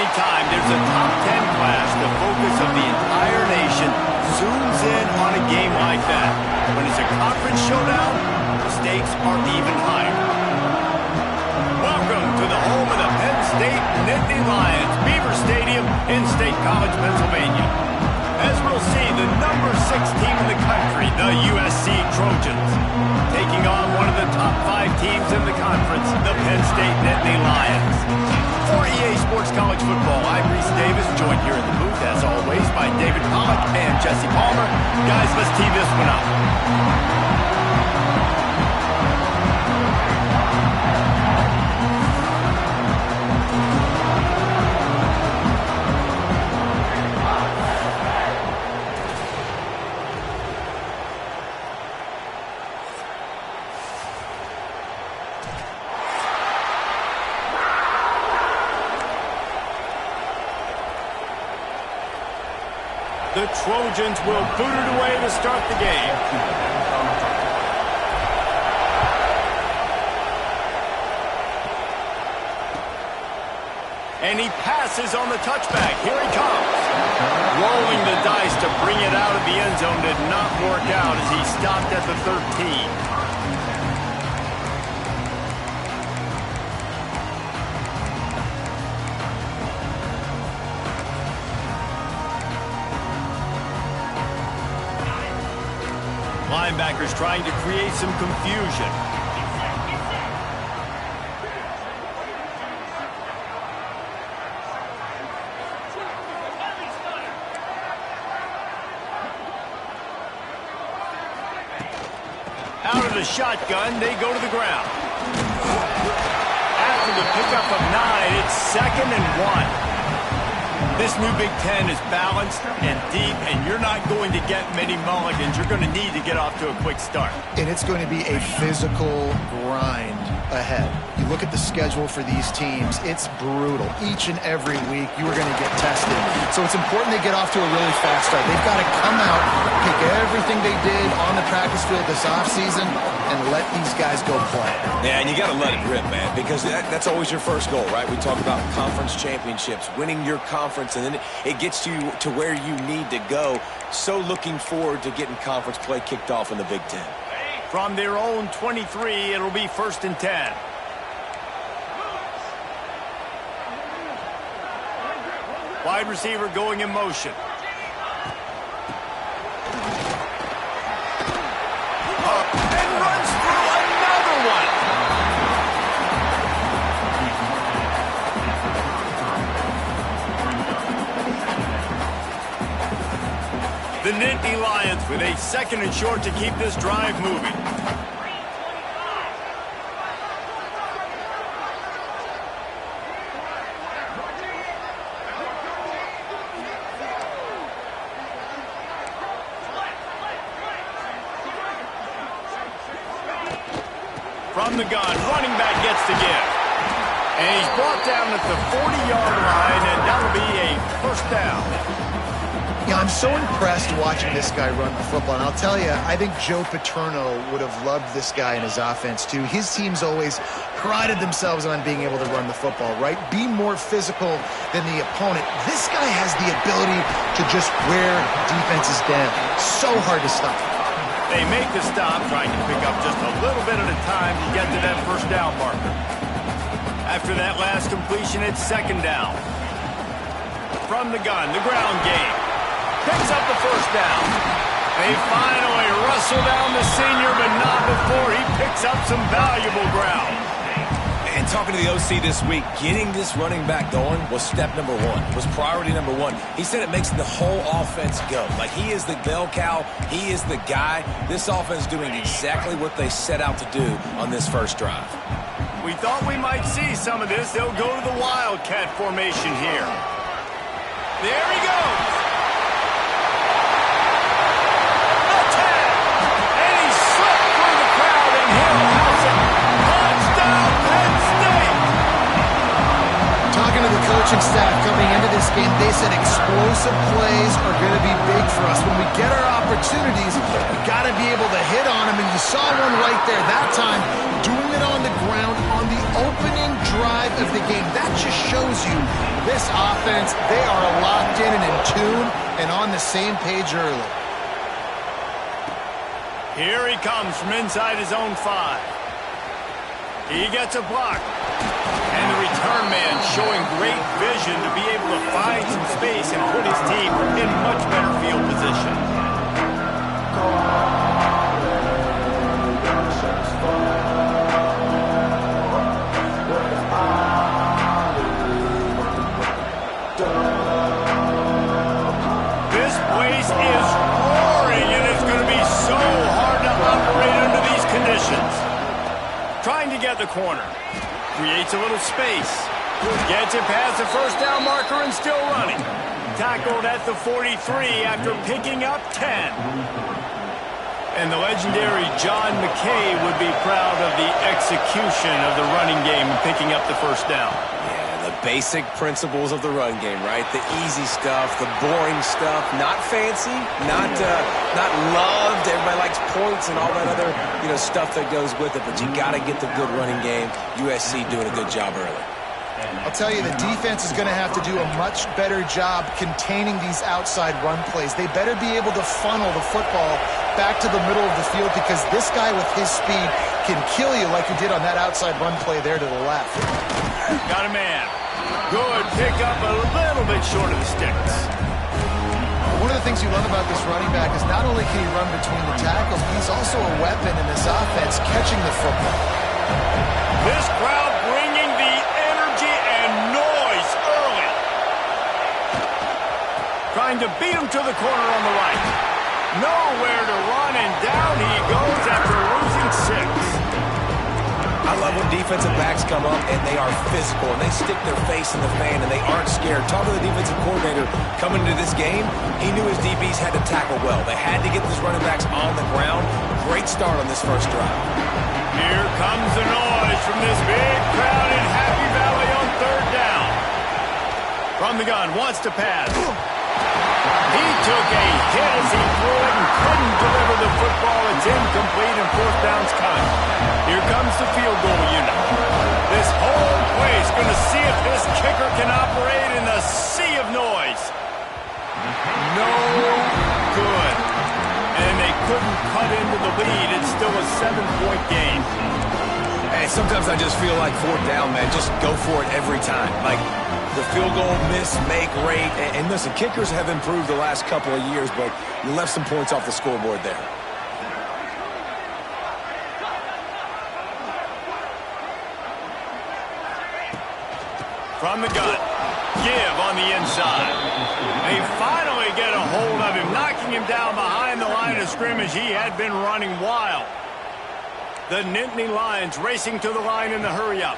Anytime there's a top 10 class, the focus of the entire nation zooms in on a game like that. When it's a conference showdown, the stakes are even higher. Welcome to the home of the Penn State Nittany Lions, Beaver Stadium in State College, Pennsylvania. As we'll see, the number 6 team in the country, the USC Trojans, taking on one of the top 5 teams in the conference, the Penn State Nittany Lions. For EA Sports College Football, I'm Reese Davis, joined here in the booth, as always, by David Pollack and Jesse Palmer. Guys, let's tee this one up. The Trojans will boot it away to start the game. And he passes on the touchback. Here he comes. Rolling the dice to bring it out of the end zone did not work out as he stopped at the 13. Linebackers trying to create some confusion. Out of the shotgun, they go to the ground. After the pickup of 9, it's 2nd and 1. This new Big Ten is balanced and deep, and you're not going to get many mulligans. You're going to need to get off to a quick start. And it's going to be a physical grind ahead. You look at the schedule for these teams, it's brutal. Each and every week, you are going to get tested. So it's important they get off to a really fast start. They've got to come out, pick everything they did on the practice field this offseason, and let these guys go play. Yeah, and you got to let it rip, man, because that's always your first goal, right? We talk about conference championships, winning your conference, and then it gets you to where you need to go. So looking forward to getting conference play kicked off in the Big Ten. From their own 23, it'll be 1st and 10. Wide receiver going in motion. And runs through another one. The Nittany Lions with a 2nd and short to keep this drive moving. From the gun, running back gets the give. And he's brought down at the 40-yard line, and that'll be a 1st down. Yeah, I'm so impressed watching this guy run the football. And I'll tell you, I think Joe Paterno would have loved this guy in his offense, too. His teams always prided themselves on being able to run the football, right? Be more physical than the opponent. This guy has the ability to just wear defenses down. So hard to stop. They make the stop, trying to pick up just a little bit at a time to get to that 1st down marker. After that last completion, it's 2nd down. From the gun, the ground game. Picks up the 1st down. They finally wrestle down the senior, but not before he picks up some valuable ground. And talking to the OC this week, getting this running back going was step number 1, was priority number 1. He said it makes the whole offense go. Like, he is the bell cow. He is the guy. This offense is doing exactly what they set out to do on this first drive. We thought we might see some of this. They'll go to the Wildcat formation here. There he goes. Coaching staff coming into this game, they said explosive plays are going to be big for us. When we get our opportunities, we got to be able to hit on them, and you saw one right there that time, doing it on the ground. ground on the opening drive of the game. That just shows you this offense, they are locked in and in tune and on the same page early. Here he comes from inside his own 5. He gets a block. And the return man showing great vision to be able to find some space and put his team in much better field position. This place is roaring, and it's going to be so hard to operate under these conditions. Trying to get the corner. Creates a little space. Gets it past the first down marker and still running. Tackled at the 43 after picking up 10. And the legendary John McKay would be proud of the execution of the running game and picking up the first down. Yeah, the basic principles of the run game, right? The easy stuff, the boring stuff, not fancy, not loved. Everybody likes points and all that other, stuff that goes with it. But you got to get the good running game. USC doing a good job early. I'll tell you, the defense is going to have to do a much better job containing these outside run plays. They better be able to funnel the football back to the middle of the field because this guy with his speed can kill you like he did on that outside run play there to the left. Got a man. Good pick up a little bit short of the sticks. One of the things you love about this running back is not only can he run between the tackles, but he's also a weapon in this offense catching the football. This crowd bringing the energy and noise early. Trying to beat him to the corner on the right. Nowhere to run, and down he goes after losing 6. I love when defensive backs come up and they are physical and they stick their face in the fan and they aren't scared. Talk to the defensive coordinator coming into this game. He knew his DBs had to tackle well. They had to get these running backs on the ground. Great start on this first drive. Here comes the noise from this big crowd in Happy Valley on 3rd down. From the gun, wants to pass. He took a hit as he threw it and couldn't deliver the football. It's incomplete and 4th down's coming. Here comes the field goal unit. This whole place going to see if this kicker can operate in the sea of noise. No good. And they couldn't cut into the lead. It's still a 7-point game. Hey, sometimes I just feel like 4th down, man. Just go for it every time. Like the field goal miss, make rate. And listen, kickers have improved the last couple of years, but you left some points off the scoreboard there. From the gun, give on the inside. They finally get a hold of him, knocking him down behind the line of scrimmage. He had been running wild. The Nittany Lions racing to the line in the hurry-up.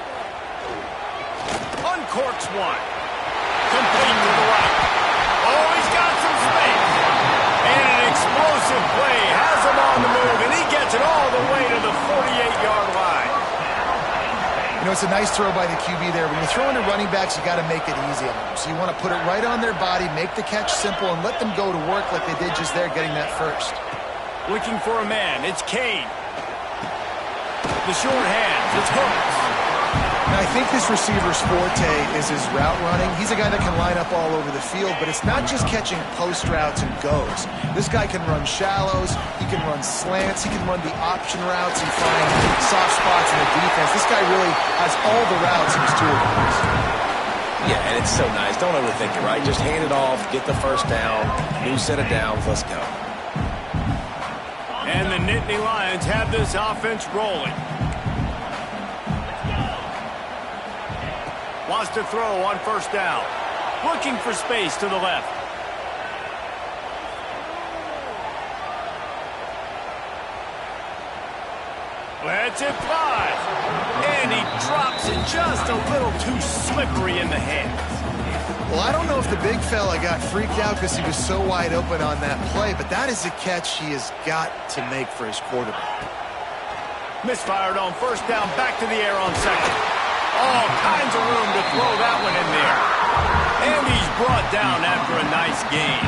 Uncorks one. Complete to the right. Oh, he's got some space. And an explosive play has him on the move, and he gets it all the way to the 48-yard line. It's a nice throw by the QB there. When you're throwing to running backs, you got to make it easy on them. So you want to put it right on their body, make the catch simple, and let them go to work like they did just there, getting that first. Looking for a man. It's Kane. The short hands. It's Hooks. Now, I think this receiver's forte is his route running. He's a guy that can line up all over the field, but it's not just catching post routes and goes. This guy can run shallows, he can run slants, he can run the option routes and find soft spots in the defense. This guy really has all the routes in his toolbox. Yeah, and it's so nice. Don't overthink it, right? Just hand it off, get the first down, new set of downs, let's go. And the Nittany Lions have this offense rolling. Wants to throw on 1st down. Looking for space to the left. Lets it fly. And he drops it just a little too slippery in the hands. Well, I don't know if the big fella got freaked out because he was so wide open on that play, but that is a catch he has got to make for his quarterback. Misfired on 1st down, back to the air on 2nd. All kinds of room to throw that one in there. And he's brought down after a nice gain.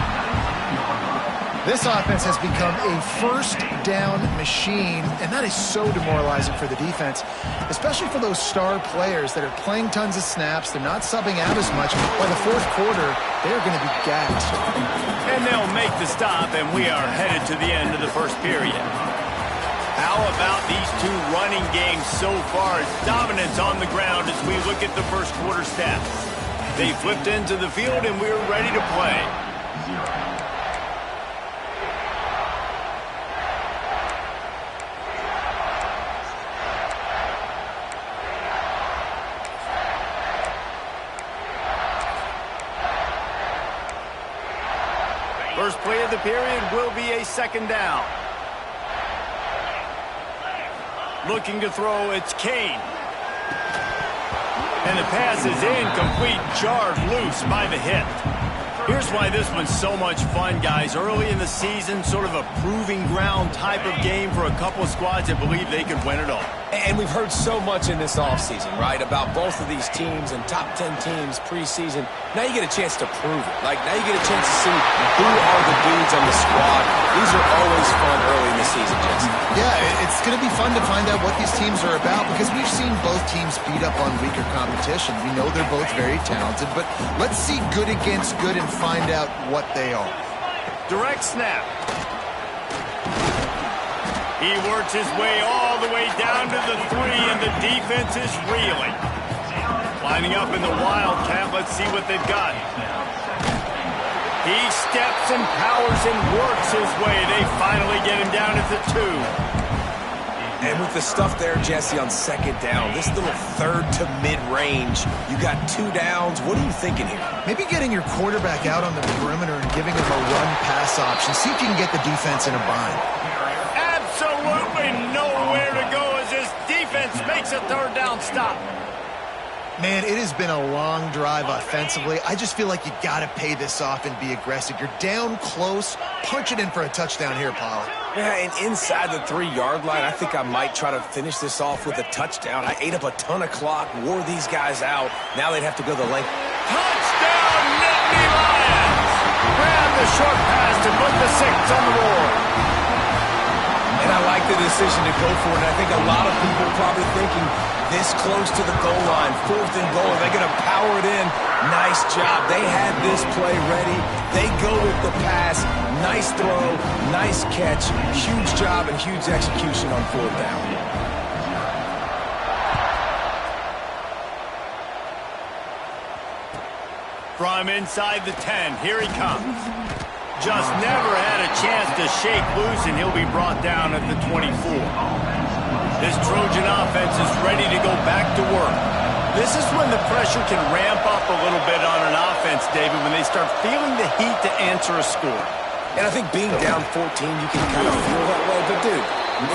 This offense has become a first down machine, and that is so demoralizing for the defense, especially for those star players that are playing tons of snaps. They're not subbing out as much. By the fourth quarter, they're going to be gassed. And they'll make the stop, and we are headed to the end of the first period. How about these two running games so far? Dominance on the ground as we look at the first quarter stats. They flipped into the field, and we're ready to play. First play of the period will be a second down. Looking to throw, it's Kane. And the pass is incomplete, jarred loose by the hit. Here's why this one's so much fun, guys. Early in the season, sort of a proving ground type of game for a couple of squads that believe they could win it all. And we've heard so much in this offseason, right, about both of these teams and top 10 teams preseason. Now you get a chance to prove it. Like, now you get a chance to see who are the dudes on the squad. These are always fun early in the season, Jesse. Yeah, it's going to be fun to find out what these teams are about because we've seen both teams beat up on weaker competition. We know they're both very talented, but let's see good against good and find out what they are. Direct snap. He works his way all the way down to the 3, and the defense is reeling. Lining up in the Wildcat, let's see what they've got. He steps and powers and works his way. They finally get him down at the 2. And with the stuff there, Jesse, on second down, this little third to mid-range, you got 2 downs. What are you thinking here? Maybe getting your quarterback out on the perimeter and giving him a run-pass option. See if you can get the defense in a bind. Absolutely nowhere to go as this defense makes a third down stop. Man, it has been a long drive offensively. I just feel like you got to pay this off and be aggressive. You're down close. Punch it in for a touchdown here, Paul. Yeah, and inside the 3-yard line, I think I might try to finish this off with a touchdown. I ate up a ton of clock, wore these guys out. Now they'd have to go the length. Touchdown, Nittany Lions! Grab the short pass to put the 6 on the board. And I like the decision to go for it. And I think a lot of people probably thinking this close to the goal line, 4th and goal, they're going to power it in. Nice job. They had this play ready. They go with the pass. Nice throw, nice catch. Huge job and huge execution on 4th down. From inside the 10, here he comes. Just never had a chance to shake loose, and he'll be brought down at the 24. This Trojan offense is ready to go back to work. This is when the pressure can ramp up a little bit on an offense, David, when they start feeling the heat to answer a score. And I think being down 14, you can kind of feel that way. But, dude,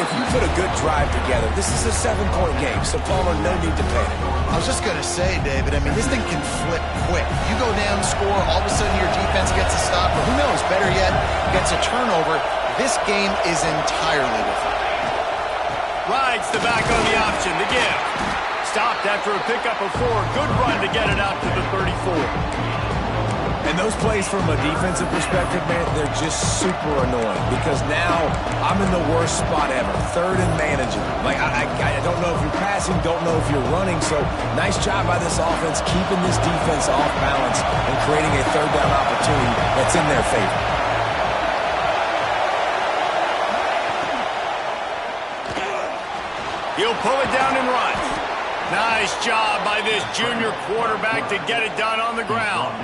if you put a good drive together, this is a 7-point game, so Palmer, no need to panic. I was just going to say, David, I mean, this thing can flip quick. You go down, score, all of a sudden your defense gets a stop, or who knows, better yet, gets a turnover. This game is entirely different. Rides the back on the option, the give. Stopped after a pickup of 4. Good run to get it out to the 34. And those plays from a defensive perspective, man, they're just super annoying because now I'm in the worst spot ever, 3rd and manageable. Like, I don't know if you're passing, don't know if you're running, so nice job by this offense keeping this defense off balance and creating a 3rd down opportunity that's in their favor. He'll pull it down and run. Nice job by this junior quarterback to get it done on the ground.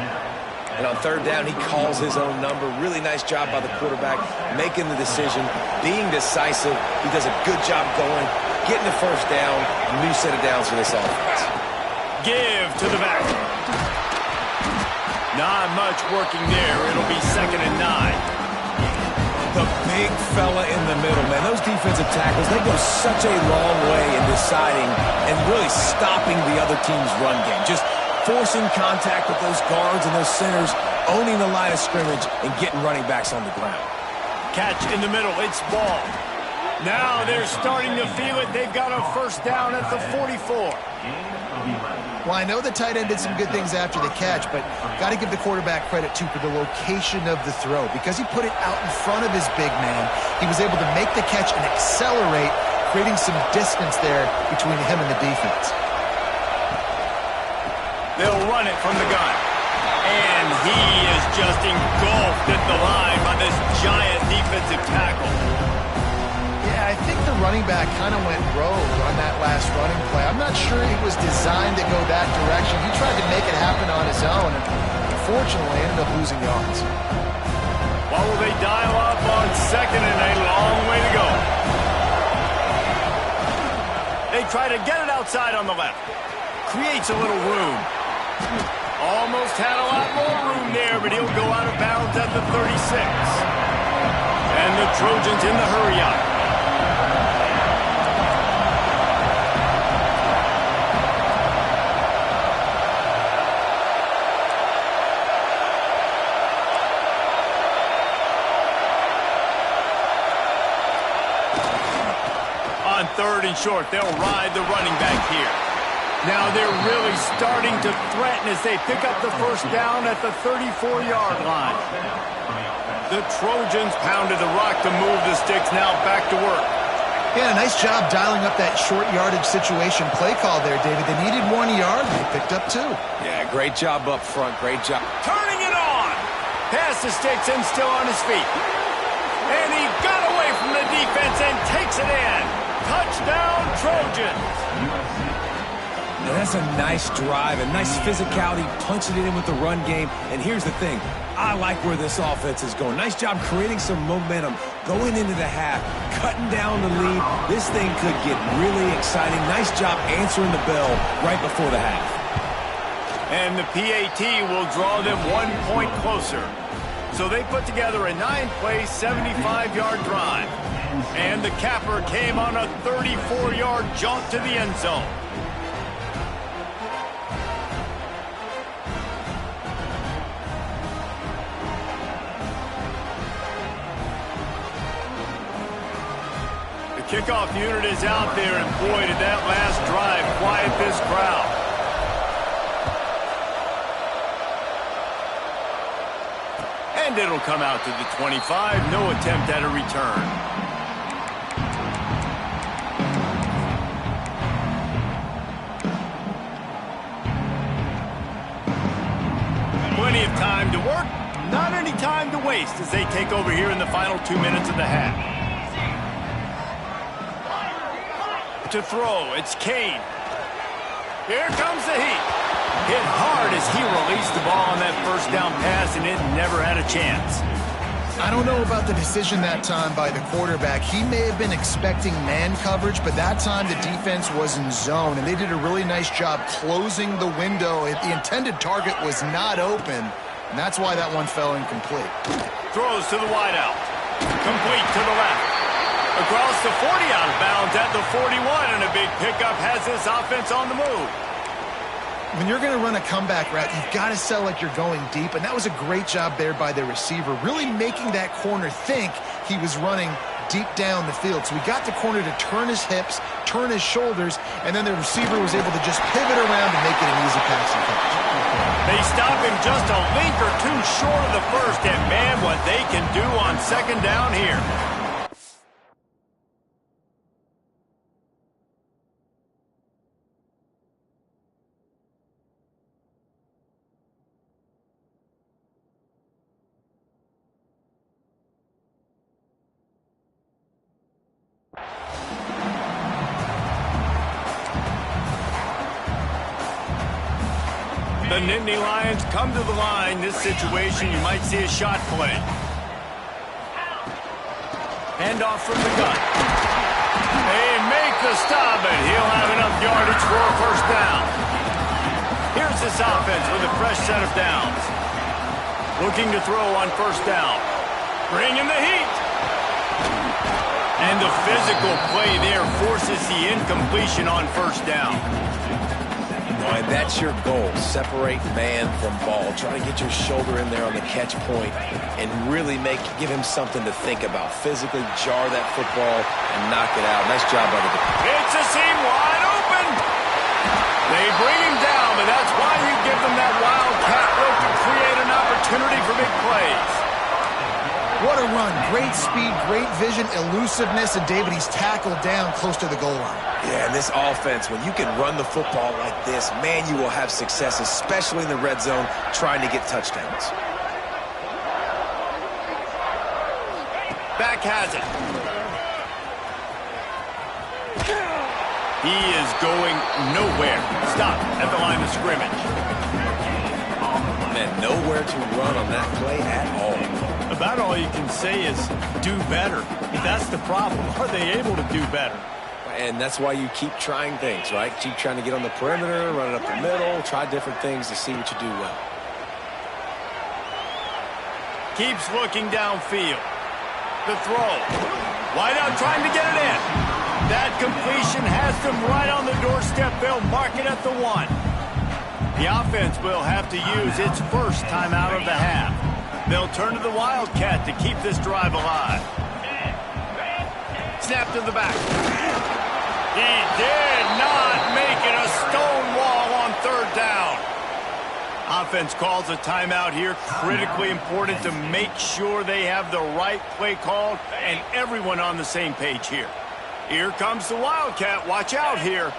And on 3rd down, he calls his own number. Really nice job by the quarterback, making the decision, being decisive. He does a good job going, getting the 1st down, new set of downs for this offense. Give to the back. Not much working there. It'll be 2nd and 9. The big fella in the middle, man. Those defensive tackles, they go such a long way in deciding and really stopping the other team's run game. Just forcing contact with those guards and those centers, owning the line of scrimmage, and getting running backs on the ground. Catch in the middle. It's ball. Now they're starting to feel it. They've got a first down at the 44. Well, I know the tight end did some good things after the catch, but got to give the quarterback credit, too, for the location of the throw. Because he put it out in front of his big man, he was able to make the catch and accelerate, creating some distance there between him and the defense. They'll run it from the gun. And he is just engulfed at the line by this giant defensive tackle. Yeah, I think the running back kind of went rogue on that last running play. I'm not sure he was designed to go that direction. He tried to make it happen on his own, and unfortunately ended up losing yards. What will they dial up on second and a long way to go? They try to get it outside on the left. Creates a little room. Almost had a lot more room there, but he'll go out of bounds at the 36. And the Trojans in the hurry up. On third and short, they'll ride the running back here. Now they're really starting to threaten as they pick up the first down at the 34-yard line. The Trojans pounded the rock to move the sticks, now back to work. Yeah, nice job dialing up that short yardage situation play call there, David. They needed 1 yard, they picked up 2. Yeah, great job up front, great job. Turning it on! Past the sticks and still on his feet. And he got away from the defense and takes it in. Touchdown, Trojans! Now that's a nice drive, a nice physicality, punching it in with the run game. And here's the thing, I like where this offense is going. Nice job creating some momentum, going into the half, cutting down the lead. This thing could get really exciting. Nice job answering the bell right before the half. And the PAT will draw them 1 point closer. So they put together a 9-play, 75-yard drive. And the capper came on a 34-yard jaunt to the end zone. The kickoff unit is out there, and boy, did that last drive quiet this crowd. And it'll come out to the 25. No attempt at a return. Plenty of time to work. Not any time to waste as they take over here in the final 2 minutes of the half. To throw, it's Kane. Here comes the heat. Hit hard as he released the ball on that first down pass, and it never had a chance. I don't know about the decision that time by the quarterback. He may have been expecting man coverage, but that time the defense was in zone, and they did a really nice job closing the window. The intended target was not open, and that's why that one fell incomplete. Throws to the wideout. Complete to the left. Across the 40, out of bounds at the 41, and a big pickup has this offense on the move. When you're going to run a comeback route, you've got to sell like you're going deep, and that was a great job there by the receiver, really making that corner think he was running deep down the field. So we got the corner to turn his hips, turn his shoulders, and then the receiver was able to just pivot around and make it an easy passing catch. They stop him just a link or two short of the first, and man, what they can do on second down here. The Nittany Lions come to the line. This situation, you might see a shot play. Handoff from the gun. They make the stop, and he'll have enough yardage for a first down. Here's this offense with a fresh set of downs. Looking to throw on first down. Bringing the heat. And the physical play there forces the incompletion on first down. And that's your goal. Separate man from ball. Try to get your shoulder in there on the catch point and really give him something to think about. Physically jar that football and knock it out. Nice job by the defense. It's a seam wide open. They bring him down, but that's why you give them that wildcat look to create an opportunity for big plays. What a run. Great speed, great vision, elusiveness, and David, he's tackled down close to the goal line. Yeah, and this offense, when you can run the football like this, man, you will have success, especially in the red zone, trying to get touchdowns. Back has it. He is going nowhere. Stop at the line of scrimmage. And nowhere to run on that play at all. About all you can say is do better. That's the problem. Are they able to do better? And that's why you keep trying things, right? Keep trying to get on the perimeter, run it up the middle, try different things to see what you do well. Keeps looking downfield. The throw. Wide out trying to get it in. That completion has them right on the doorstep. They'll mark it at the 1. The offense will have to use its first timeout of the half. They'll turn to the Wildcat to keep this drive alive. Snap to the back. He did not make it a stone wall on 3rd down. Offense calls a timeout here. Critically important to make sure they have the right play called and everyone on the same page here. Here comes the Wildcat. Watch out here.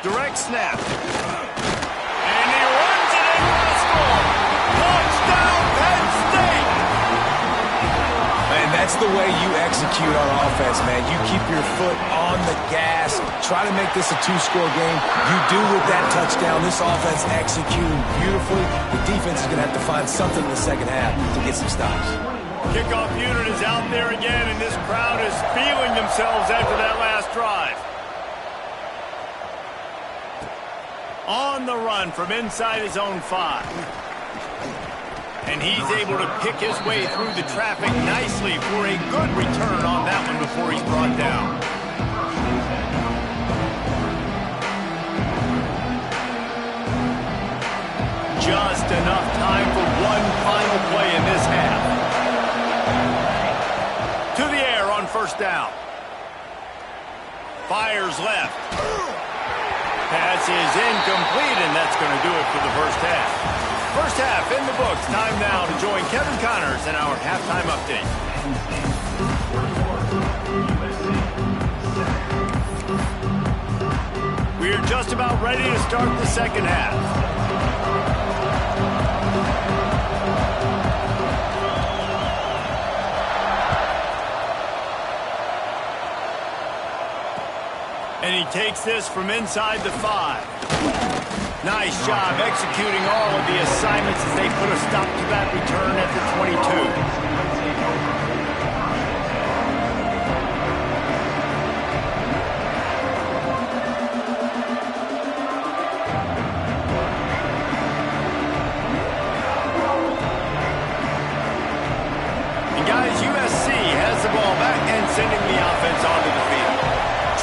Direct snap. And he runs it in Russell. Touchdown, Penn State. And that's the way you execute on offense, man. You keep your foot on the gas. Try to make this a 2-score game. You do with that touchdown. This offense executing beautifully. The defense is going to have to find something in the second half to get some stops. Kickoff unit is out there again, and this crowd is feeling themselves after that last drive. On the run from inside his own 5. And he's able to pick his way through the traffic nicely for a good return on that one before he's brought down. Just enough time for one final play in this half. To the air on 1st down. Fires left. Pass is incomplete, and that's going to do it for the first half. First half in the books. Time now to join Kevin Connors in our halftime update. We're just about ready to start the second half. And he takes this from inside the 5. Nice job executing all of the assignments as they put a stop to that return at the 22. And guys, USC has the ball back and sending the offense onto the field.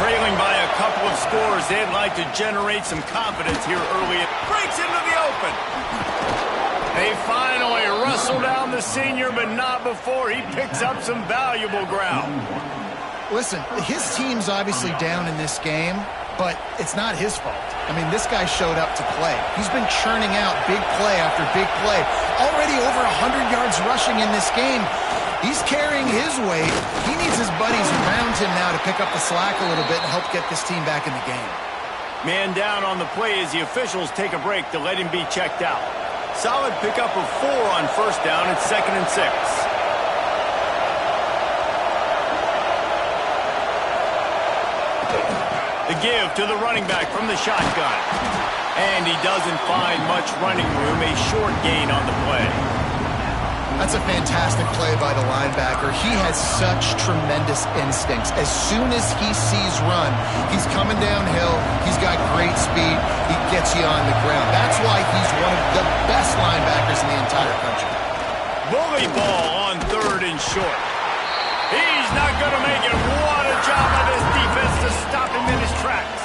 Trailing by a couple of scores, they'd like to generate some confidence here early. It breaks into the open. They finally wrestle down the senior, but not before he picks up some valuable ground. Listen, his team's obviously down in this game, but it's not his fault. I mean, this guy showed up to play. He's been churning out big play after big play. Already over 100 yards rushing in this game. He's carrying his weight. He needs his buddies around him now to pick up the slack a little bit and help get this team back in the game. Man down on the play as the officials take a break to let him be checked out. Solid pickup of 4 on 1st down and 2nd and 6. The give to the running back from the shotgun. And he doesn't find much running room, a short gain on the play. That's a fantastic play by the linebacker. He has such tremendous instincts. As soon as he sees run, he's coming downhill. He's got great speed. He gets you on the ground. That's why he's one of the best linebackers in the entire country. Bully ball on 3rd and short. He's not going to make it. What a job by this defense to stop him in his tracks.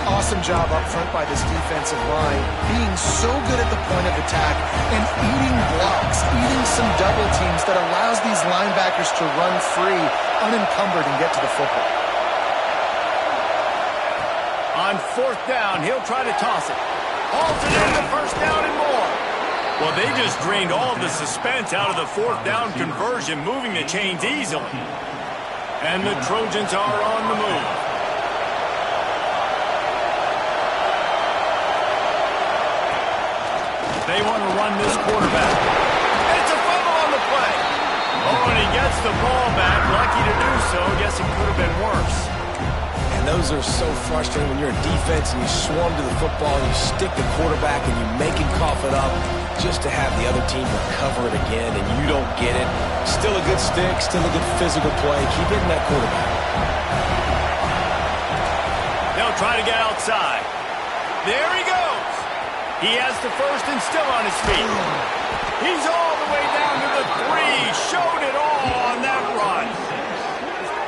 Awesome job up front by this defensive line, being so good at the point of attack and eating blocks, eating some double teams that allows these linebackers to run free, unencumbered, and get to the football. On 4th down, he'll try to toss it. Hauls it into 1st down and more. Well, they just drained all the suspense out of the 4th down conversion, moving the chains easily. And the Trojans are on the move. They want to run this quarterback. It's a fumble on the play. Oh, and he gets the ball back. Lucky to do so. Guess it could have been worse. And those are so frustrating when you're a defense and you swarm to the football and you stick the quarterback and you make him cough it up just to have the other team recover it again and you don't get it. Still a good stick, still a good physical play. Keep hitting that quarterback. They'll try to get outside. There he goes. He has the first and still on his feet. He's all the way down to the 3. Showed it all on that run.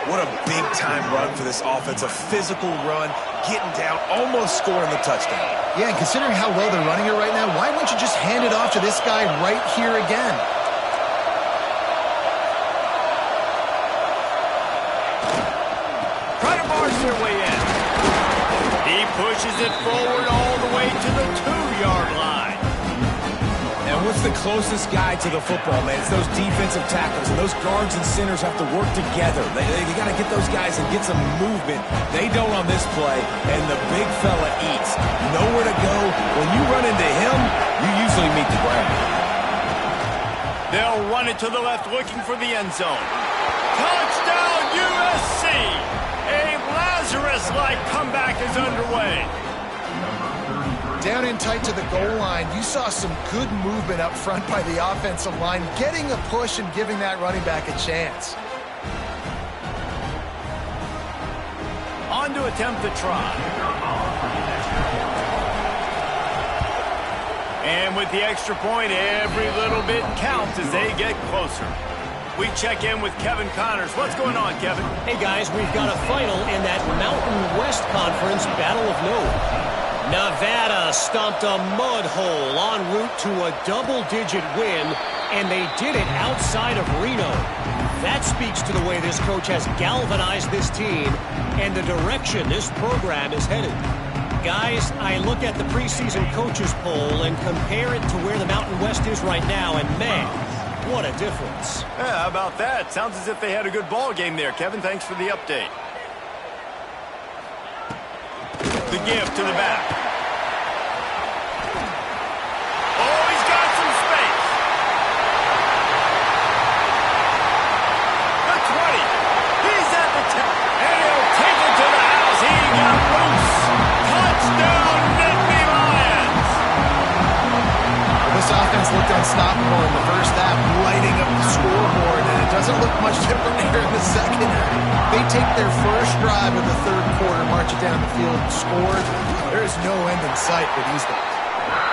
What a big-time run for this offense. A physical run, getting down, almost scoring the touchdown. Yeah, and considering how well they're running it right now, why wouldn't you just hand it off to this guy right here again? Try to barge their way in. He pushes it forward all the way to the 2-yard line. And what's the closest guy to the football, man? It's those defensive tackles, and those guards and centers have to work together. They got to get those guys and get some movement. They don't on this play, and the big fella eats. Nowhere to go. When you run into him, you usually meet the ground. They'll run it to the left, looking for the end zone. Touchdown, USC! A Lazarus-like comeback is underway. Down in tight to the goal line, you saw some good movement up front by the offensive line, getting a push and giving that running back a chance. On to attempt the try. And with the extra point, every little bit counts as they get closer. We check in with Kevin Connors. What's going on, Kevin? Hey, guys, we've got a final in that Mountain West Conference Battle of Note. Nevada stomped a mud hole en route to a double-digit win, and they did it outside of Reno. That speaks to the way this coach has galvanized this team and the direction this program is headed. Guys, I look at the preseason coaches poll and compare it to where the Mountain West is right now, and man, what a difference. Yeah, how about that? Sounds as if they had a good ball game there. Kevin, thanks for the update. The give to the back. Oh, he's got some space. The 20. He's at the 10. And he'll take it to the house. He got loose. Touchdown, Nittany Lions. This offense looked unstoppable in the first half, lighting up the scoreboard, and it doesn't look much different here in the secondary. They take their first drive of the third quarter, march it down the field, and score. There's no end in sight for these guys.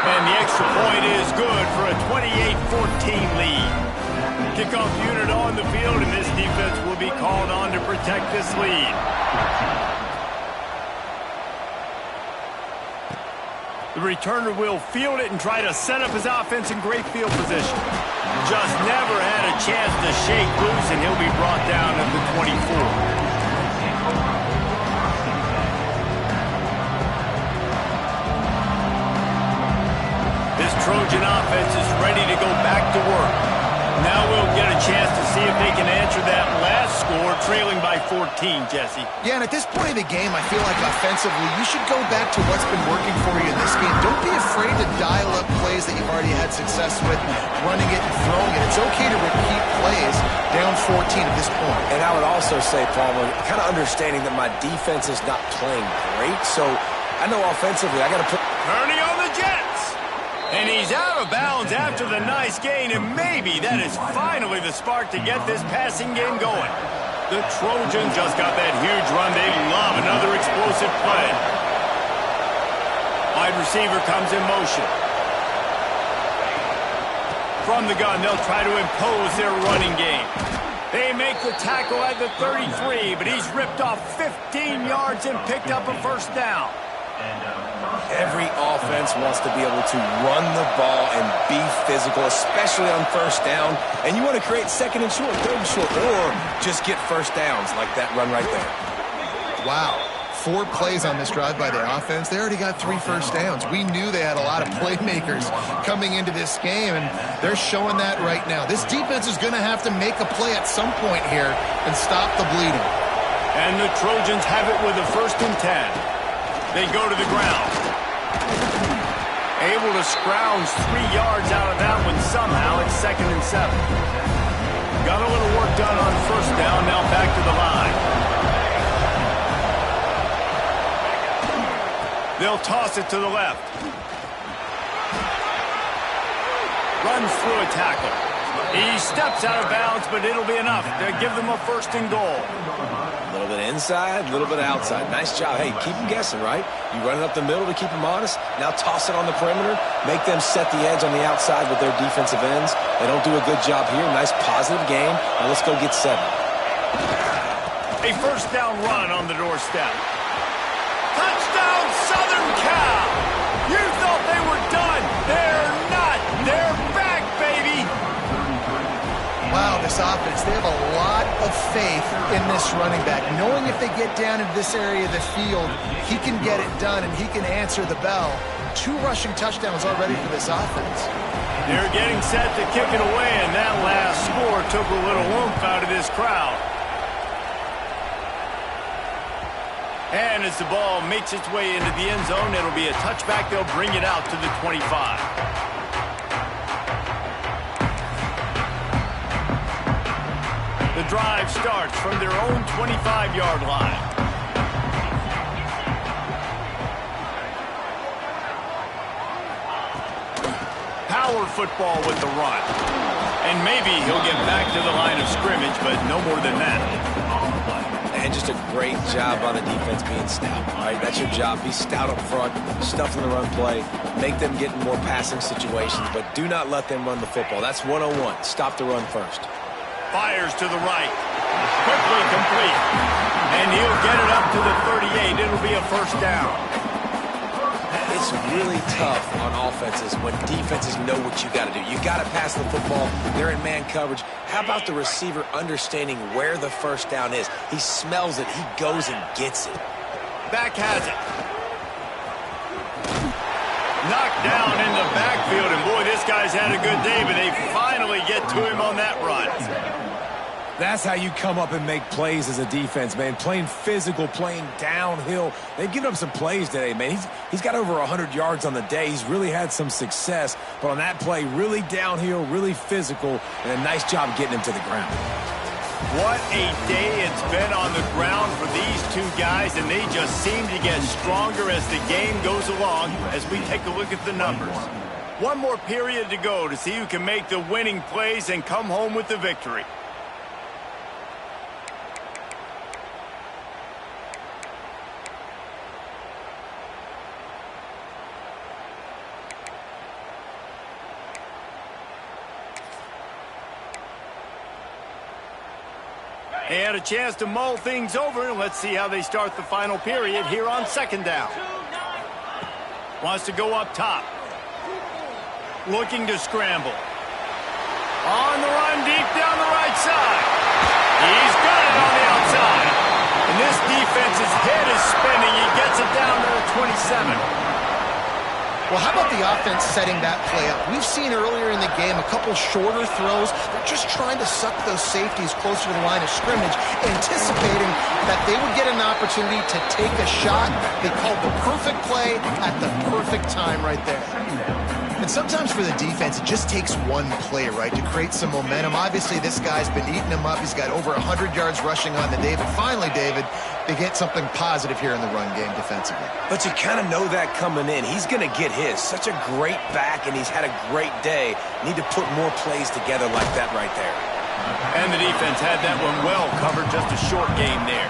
And the extra point is good for a 28-14 lead. Kickoff unit on the field, and this defense will be called on to protect this lead. The returner will field it and try to set up his offense in great field position. Just never had a chance to shake loose, and he'll be brought down at the 24. This Trojan offense is ready to go back to work. Now we'll get a chance to see if they can answer that last score, trailing by 14, Jesse. Yeah, and at this point of the game, I feel like offensively, you should go back to what's been working for you in this game. Don't be afraid to dial up plays that you've already had success with, running it and throwing it. It's okay to repeat plays down 14 at this point. And I would also say, Palmer, kind of understanding that my defense is not playing great, so I know offensively I got to put... Turning on the Jets. And he's out of bounds after the nice gain, and maybe that is finally the spark to get this passing game going. The Trojans just got that huge run. They love another explosive play. Wide receiver comes in motion. From the gun, they'll try to impose their running game. They make the tackle at the 33, but he's ripped off 15 yards and picked up a first down. Every offense wants to be able to run the ball and be physical, especially on first down. And you want to create second and short, third and short, or just get first downs like that run right there. Wow. 4 plays on this drive by the offense. They already got 3 first downs. We knew they had a lot of playmakers coming into this game, and they're showing that right now. This defense is going to have to make a play at some point here and stop the bleeding. And the Trojans have it with a 1st and 10. They go to the ground. Able to scrounge 3 yards out of that one somehow. It's 2nd and 7. Got a little work done on first down. Now back to the line. They'll toss it to the left. Runs through a tackle. He steps out of bounds, but it'll be enough to give them a 1st and goal. A little bit inside, a little bit outside. Nice job. Hey, keep them guessing, right? You run it up the middle to keep them honest. Now toss it on the perimeter. Make them set the edge on the outside with their defensive ends. They don't do a good job here. Nice positive game. Now let's go get 7. A first down run on the doorstep. Touchdown, Southern Cal! You thought they were done. They're not. They're back, baby. Wow, this offense, they have a lot of faith in this running back, knowing if they get down into this area of the field, he can get it done and he can answer the bell. 2 rushing touchdowns already for this offense. They're getting set to kick it away, and that last score took a little oomph out of this crowd. And as the ball makes its way into the end zone, it'll be a touchback. They'll bring it out to the 25. The drive starts from their own 25-yard line. Power football with the run. And maybe he'll get back to the line of scrimmage, but no more than that. And just a great job on the defense being stout. All right, that's your job. Be stout up front, stuff in the run play, make them get in more passing situations, but do not let them run the football. That's 101. Stop the run first. Fires to the right. Quickly complete. And he'll get it up to the 38. It'll be a first down. It's really tough on offenses when defenses know what you got to do. You got to pass the football. They're in man coverage. How about the receiver understanding where the first down is? He smells it. He goes and gets it. Back has it. Knocked down in the backfield, and boy, this guy's had a good day, but they finally get to him on that run. That's how you come up and make plays as a defense, man. Playing physical, playing downhill. They've given up some plays today, man. He's got over 100 yards on the day. He's really had some success. But on that play, really downhill, really physical, and a nice job getting him to the ground. What a day it's been on the ground for these 2 guys, and they just seem to get stronger as the game goes along as we take a look at the numbers. 1 more period to go to see who can make the winning plays and come home with the victory. They had a chance to mull things over, and let's see how they start the final period here on 2nd down. Wants to go up top. Looking to scramble. On the run, deep down the right side. He's got it on the outside. And this defense's head is spinning. He gets it down to the 27. Well, how about the offense setting that play up? We've seen earlier in the game a couple shorter throws. They're just trying to suck those safeties closer to the line of scrimmage, anticipating that they would get an opportunity to take a shot. They called the perfect play at the perfect time right there. And sometimes for the defense, it just takes 1 play, right, to create some momentum. Obviously, this guy's been eating them up. He's got over 100 yards rushing on the day. But finally, David, they get something positive here in the run game defensively. But you kind of know that coming in. He's going to get his. Such a great back, and he's had a great day. Need to put more plays together like that right there. And the defense had that one well covered. Just a short game there.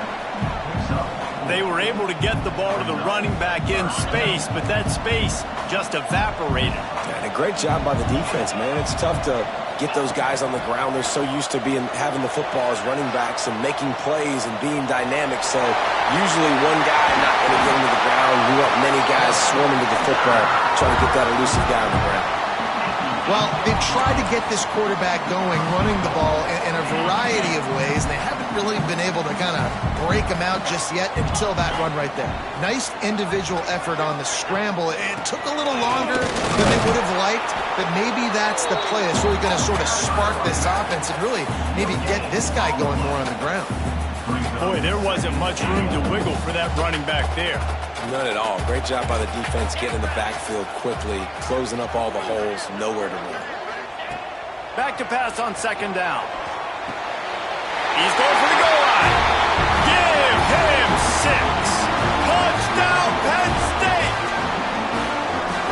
They were able to get the ball to the running back in space, but that space just evaporated. And a great job by the defense, man. It's tough to get those guys on the ground. They're so used to having the football as running backs and making plays and being dynamic. So usually one guy not going to get into the ground. We want many guys swarming to the football, trying to get that elusive guy on the ground. Well, they've tried to get this quarterback going, running the ball in a variety of ways, and they haven't really been able to kind of break him out just yet until that run right there. Nice individual effort on the scramble. It took a little longer than they would have liked, but maybe that's the play. It's really going to sort of spark this offense and really maybe get this guy going more on the ground. Boy, there wasn't much room to wiggle for that running back there. None at all. Great job by the defense getting in the backfield quickly, closing up all the holes, nowhere to run. Back to pass on second down. He's going for the goal line. Give him 6. Touchdown, Penn State.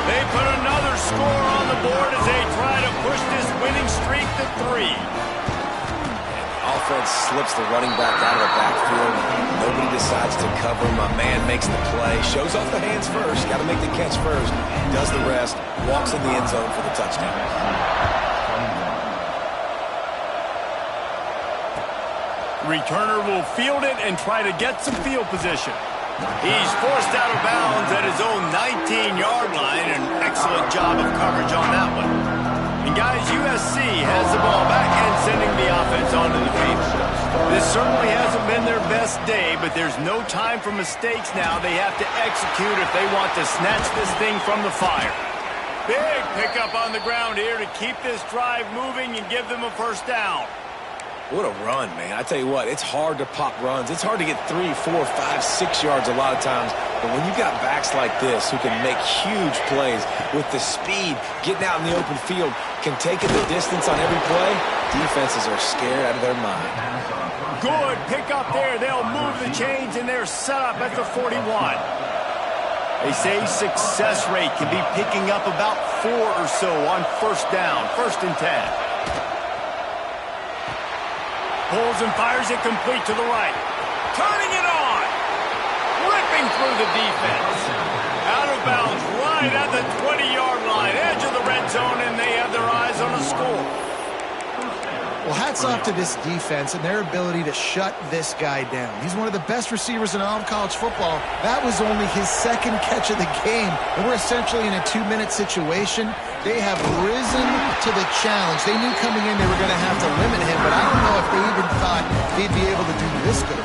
They put another score on the board as they try to push this winning streak to 3. Offense slips the running back out of the backfield. Nobody decides to cover him. My man makes the play. Shows off the hands first. Got to make the catch first. Does the rest. Walks in the end zone for the touchdown. Returner will field it and try to get some field position. He's forced out of bounds at his own 19-yard line. An excellent job of coverage on that one. And guys, USC has the ball back and sending the offense onto the field. This certainly hasn't been their best day, but there's no time for mistakes now. They have to execute if they want to snatch this thing from the fire. Big pickup on the ground here to keep this drive moving and give them a first down. What a run, man. I tell you what, it's hard to pop runs. It's hard to get 3, 4, 5, 6 yards a lot of times. But when you've got backs like this who can make huge plays with the speed, getting out in the open field, can take it the distance on every play, defenses are scared out of their mind. Good pickup there. They'll move the chains, and they're set up at the 41. They say success rate can be picking up about 4 or so on first down, 1st and 10. Pulls and fires it complete to the right. Turning it on. Ripping through the defense. Out of bounds right at the 20-yard line. Edge of the red zone, and they have their eyes on a score. Well, hats off to this defense and their ability to shut this guy down. He's one of the best receivers in all of college football. That was only his 2nd catch of the game, and we're essentially in a 2-minute situation. They have risen to the challenge. They knew coming in they were going to have to limit him, but I don't know if they even thought they'd be able to do this good.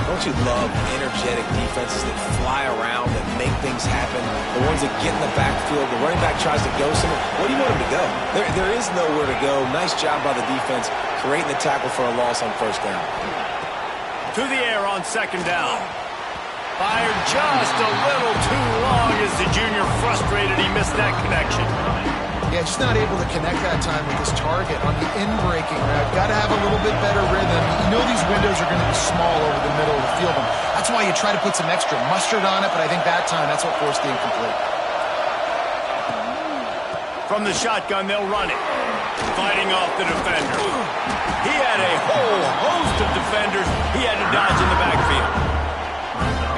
Don't you love energetic defenses that fly around and make things happen? The ones that get in the backfield, the running back tries to go somewhere. Where do you want him to go? There is nowhere to go. Nice job by the defense creating the tackle for a loss on first down. To the air on second down. Fired just a little too long as the junior frustrated. He missed that connection. Yeah, just not able to connect that time with his target on the in-breaking route. Got to have a little bit better rhythm. You know these windows are going to be small over the middle of the field. That's why you try to put some extra mustard on it, but I think that time that's what forced the incomplete. From the shotgun, they'll run it. Fighting off the defender. He had a whole host of defenders he had to dodge in the backfield.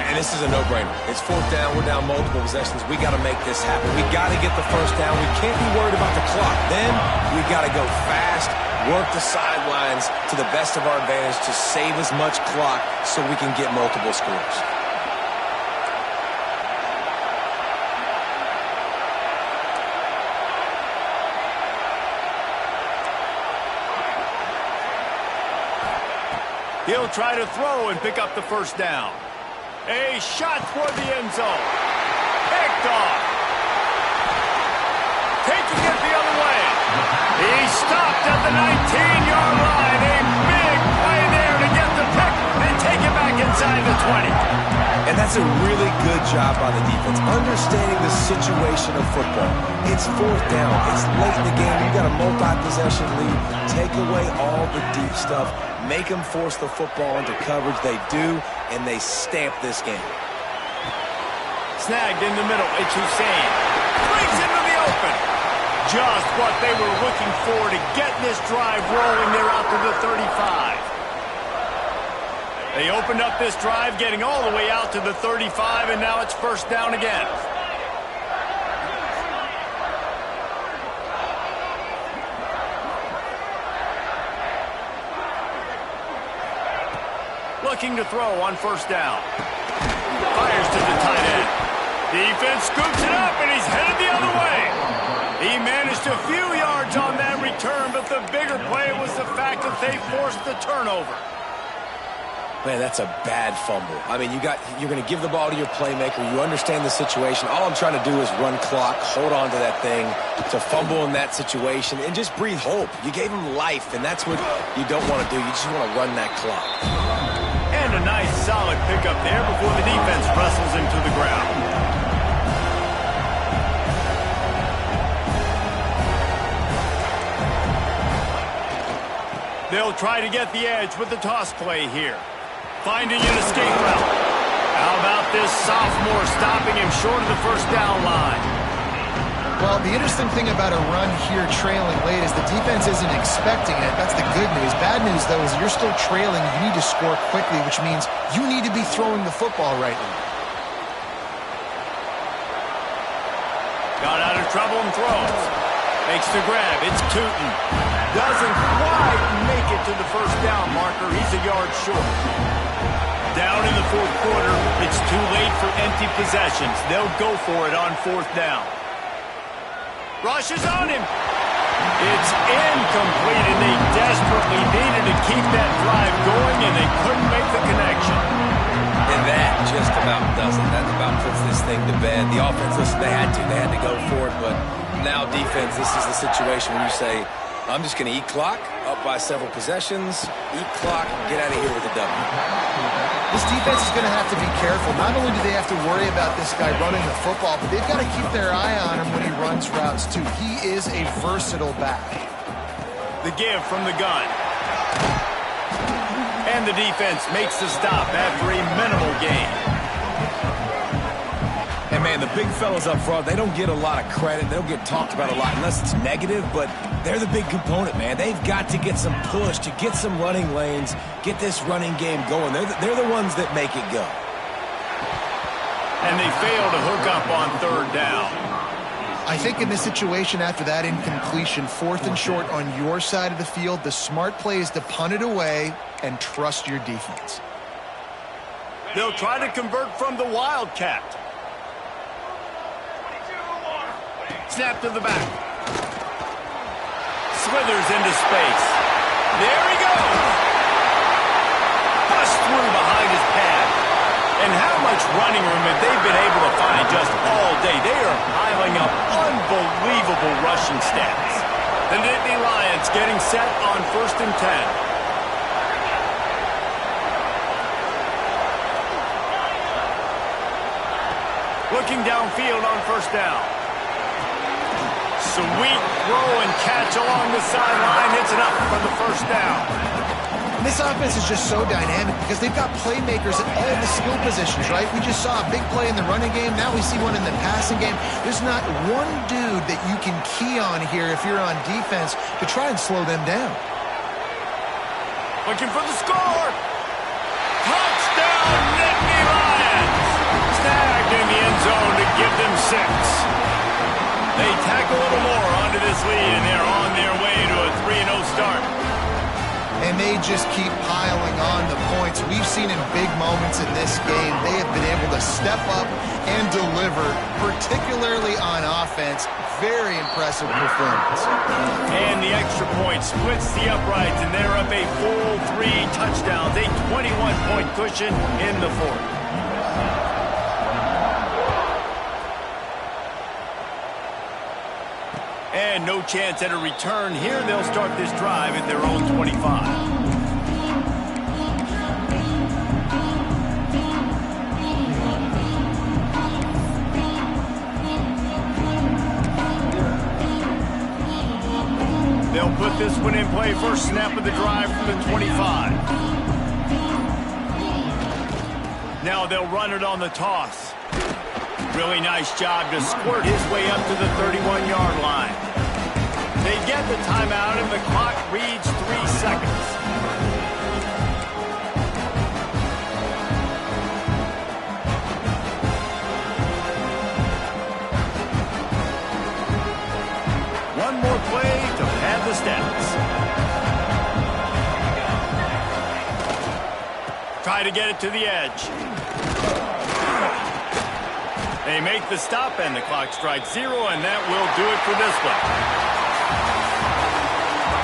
And this is a no-brainer. It's 4th down. We're down multiple possessions. We got to make this happen. We got to get the first down. We can't be worried about the clock. Then we got to go fast, work the sidelines to the best of our advantage to save as much clock so we can get multiple scores. He'll try to throw and pick up the first down. A shot toward the end zone. Picked off. Taking it the other way. He stopped at the 19-yard line. A big play there to get the pick and take it back inside the 20. And that's a really good job by the defense, understanding the situation of football. It's 4th down. It's late in the game. You've got a multi-possession lead. Take away all the deep stuff. Make them force the football into coverage. They do, and they stamp this game. Snagged in the middle. It's Hussein. Brings into the open. Just what they were looking for to get this drive rolling. They're out to the 35. They opened up this drive, getting all the way out to the 35, and now it's first down again. looking to throw on first down. Fires to the tight end. Defense scoops it up, and he's headed the other way. He managed a few yards on that return, but the bigger play was the fact that they forced the turnover. Man, that's a bad fumble. I mean, you're going to give the ball to your playmaker. You understand the situation. All I'm trying to do is run clock, hold on to that thing, to fumble in that situation, and just breathe hope. You gave him life, and that's what you don't want to do. You just want to run that clock. And a nice, solid pickup there before the defense wrestles him to the ground. They'll try to get the edge with the toss play here. Finding an escape route. How about this sophomore stopping him short of the first down line? Well, the interesting thing about a run here trailing late is the defense isn't expecting it. That's the good news. Bad news, though, is you're still trailing. You need to score quickly, which means you need to be throwing the football right now. Got out of trouble and throws. Makes the grab. It's Tootin. Doesn't quite make it to the first down marker. He's a yard short. Down in the fourth quarter, it's too late for empty possessions. They'll go for it on fourth down. Rushes on him. It's incomplete, and they desperately needed to keep that drive going, and they couldn't make the connection. And that just about does it. That about puts this thing to bed. The offense, listen, they had to go for it, but now defense, this is the situation where you say, I'm just going to eat clock, up by several possessions, eat clock, get out of here with a W. This defense is going to have to be careful. Not only do they have to worry about this guy running the football, but they've got to keep their eye on him when he runs routes, too. He is a versatile back. The give from the gun. And the defense makes the stop after a minimal gain. And, man, the big fellas up front, they don't get a lot of credit. They don't get talked about a lot unless it's negative, but they're the big component, man. They've got to get some push, to get some running lanes, get this running game going. They're the ones that make it go. And they fail to hook up on third down. I think in this situation after that incompletion, fourth and short on your side of the field, the smart play is to punt it away and trust your defense. They'll try to convert from the Wildcat. Snap to the back. Slithers into space. There he goes. Bust through behind his pad. And how much running room have they been able to find just all day? They are piling up unbelievable rushing stats. The Nittany Lions getting set on 1st and 10. Looking downfield on first down. Sweet throw and catch along the sideline. Hits it up for the first down. This offense is just so dynamic because they've got playmakers at all the skill positions, right? We just saw a big play in the running game. Now we see one in the passing game. There's not one dude that you can key on here if you're on defense to try and slow them down. Looking for the score. Touchdown, Nittany Lions. Snagged in the end zone to give them 6. They tack a little more onto this lead, and they're on their way to a 3-0 start. And they just keep piling on the points. We've seen in big moments in this game, they have been able to step up and deliver, particularly on offense. Very impressive performance. And the extra point splits the uprights, and they're up a full 3 touchdowns, a 21-point cushion in the fourth. And no chance at a return here. They'll start this drive at their own 25. They'll put this one in play. First snap of the drive from the 25. Now they'll run it on the toss. Really nice job to squirt his way up to the 31-yard line. They get the timeout, and the clock reads 3 seconds. One more play to pad the stats. try to get it to the edge. They make the stop, and the clock strikes 0, and that will do it for this one.